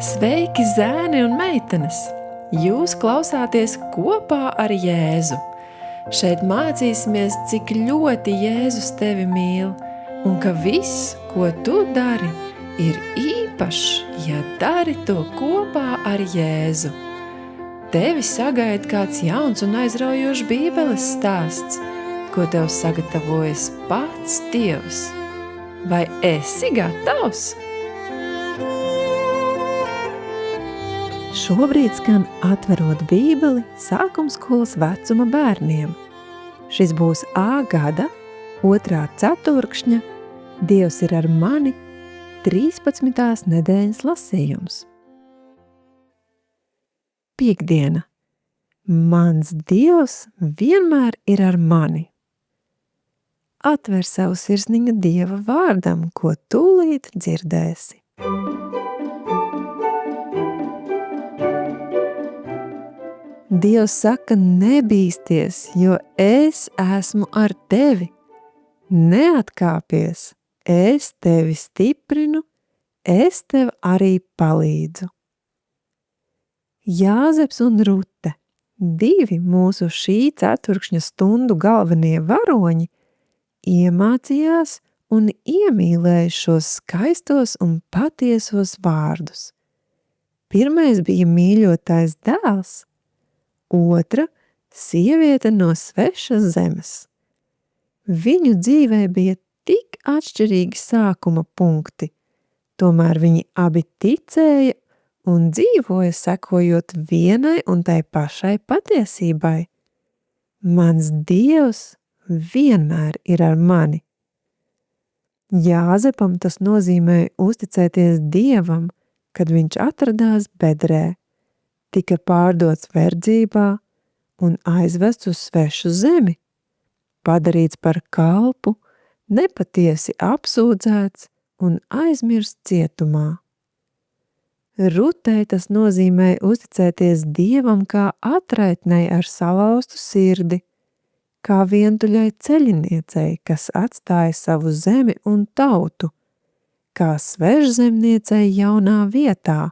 Sveiki, zēni un meitenes! Jūs klausāties kopā ar Jēzu. Šeit mācīsimies, cik ļoti Jēzus tevi mīl un ka viss, ko tu dari, ir īpašs, ja dari to kopā ar Jēzu. Tevi sagaida kāds jauns un aizraujošs Bībeles stāsts, ko tev sagatavojas pats Dievs. Vai esi gatavs? Šobrīd skan atverot Bībeli sākumskolas vecuma bērniem. Šis būs A gada, 2. ceturkšņa, Dievs ir ar mani, 13. nedēļas lasījums. Piektdiena. Mans Dievs vienmēr ir ar mani. Atver savu sirsniņu Dieva vārdam, ko tūlīt dzirdēsi. Dievs saka, nebīsties, jo es esmu ar tevi. Neatkāpies, es tevi stiprinu, es tev arī palīdzu. Jāzeps un Rute, 2 mūsu šī ceturkšņa stundu galvenie varoņi, iemācījās un iemīlēja šos skaistos un patiesos vārdus. Pirmais bija mīļotais dēls, otra sieviete no svešas zemes. Viņu dzīvē bija tik atšķirīgi sākuma punkti, tomēr viņi abi ticēja un dzīvoja sekojot vienai un tai pašai patiesībai. Mans Dievs vienmēr ir ar mani. Jāzepam tas nozīmēja uzticēties Dievam, kad viņš atradās bedrē, tika pārdots verdzībā un aizvests uz svešu zemi, padarīts par kalpu, nepatiesi apsūdzēts un aizmirsts cietumā. Rutei tas nozīmēja uzticēties Dievam kā atraitnei ar salauztu sirdi, kā vientuļai ceļiniecei, kas atstāja savu zemi un tautu, kā svežzemniecei jaunā vietā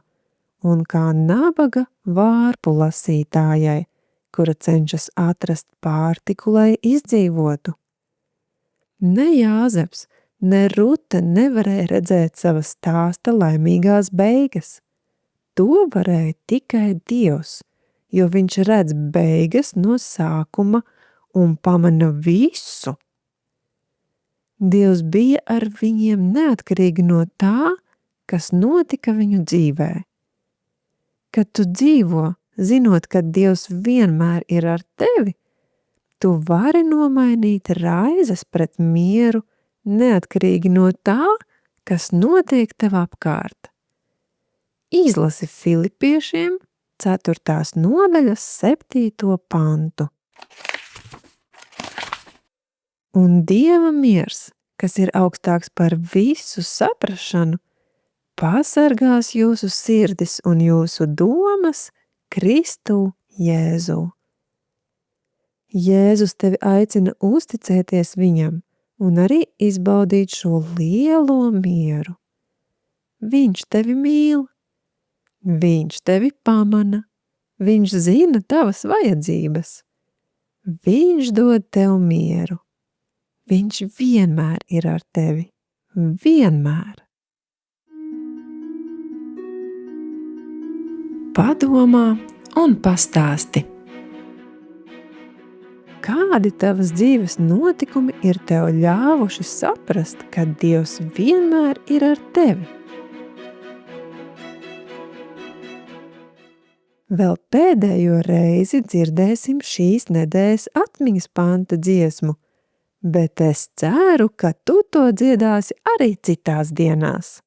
un kā nabaga vārpu lasītājai, kura cenšas atrast pārtiku, lai izdzīvotu. Ne Jāzeps, ne Rute nevarēja redzēt sava stāsta laimīgās beigas. To varēja tikai Dievs, jo viņš redz beigas no sākuma un pamana visu. Dievs bija ar viņiem neatkarīgi no tā, kas notika viņu dzīvē. Kad tu dzīvo, zinot, ka Dievs vienmēr ir ar tevi, tu vari nomainīt raizes pret mieru, neatkarīgi no tā, kas notiek tev apkārt. Izlasi Filipiešiem 4. nodaļas 7. pantu. Un Dieva miers, kas ir augstāks par visu saprašanu, pasargās jūsu sirdis un jūsu domas Kristu Jēzu. Jēzus tevi aicina uzticēties viņam un arī izbaudīt šo lielo mieru. Viņš tevi mīl, viņš tevi pamana, viņš zina tavas vajadzības, viņš dod tev mieru, viņš vienmēr ir ar tevi, vienmēr. Padomā un pastāsti. Kādi tavas dzīves notikumi ir tev ļāvuši saprast, ka Dievs vienmēr ir ar tevi? Vēl pēdējo reizi dzirdēsim šīs nedēļas atmiņas panta dziesmu, bet es ceru, ka tu to dziedāsi arī citās dienās.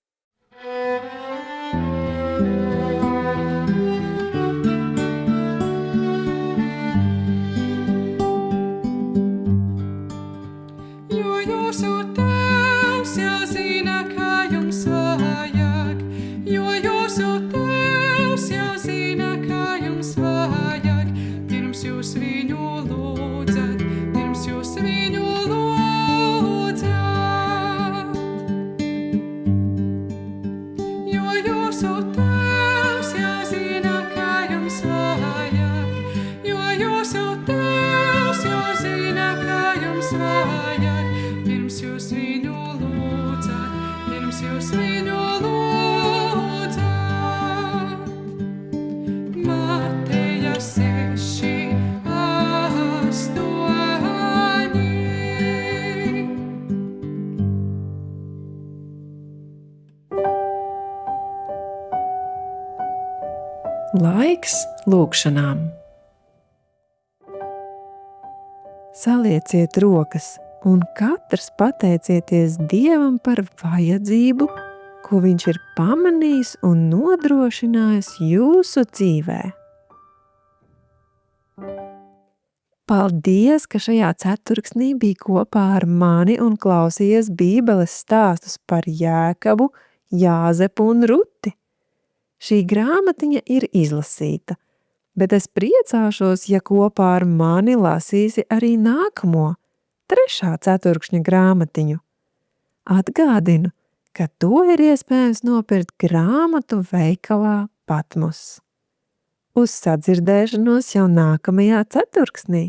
pirms jūs viņu lūdzat, pirms jūs viņu lūdzat. Mateja 6:8. Laiks lūgšanām. Salieciet rokas un katrs pateicieties Dievam par vajadzību, ko viņš ir pamanījis un nodrošinājis jūsu dzīvē. Paldies, ka šajā ceturksnī bija kopā ar mani un klausījies Bībeles stāstus par Jēkabu, Jāzepu un Ruti. Šī grāmatiņa ir izlasīta, bet es priecāšos, ja kopā ar mani lasīsi arī nākamo, 3. ceturkšņa grāmatiņu. Atgādinu, ka to ir iespējams nopirkt grāmatu veikalā Patmos. Uz sadzirdēšanos jau nākamajā ceturksnī!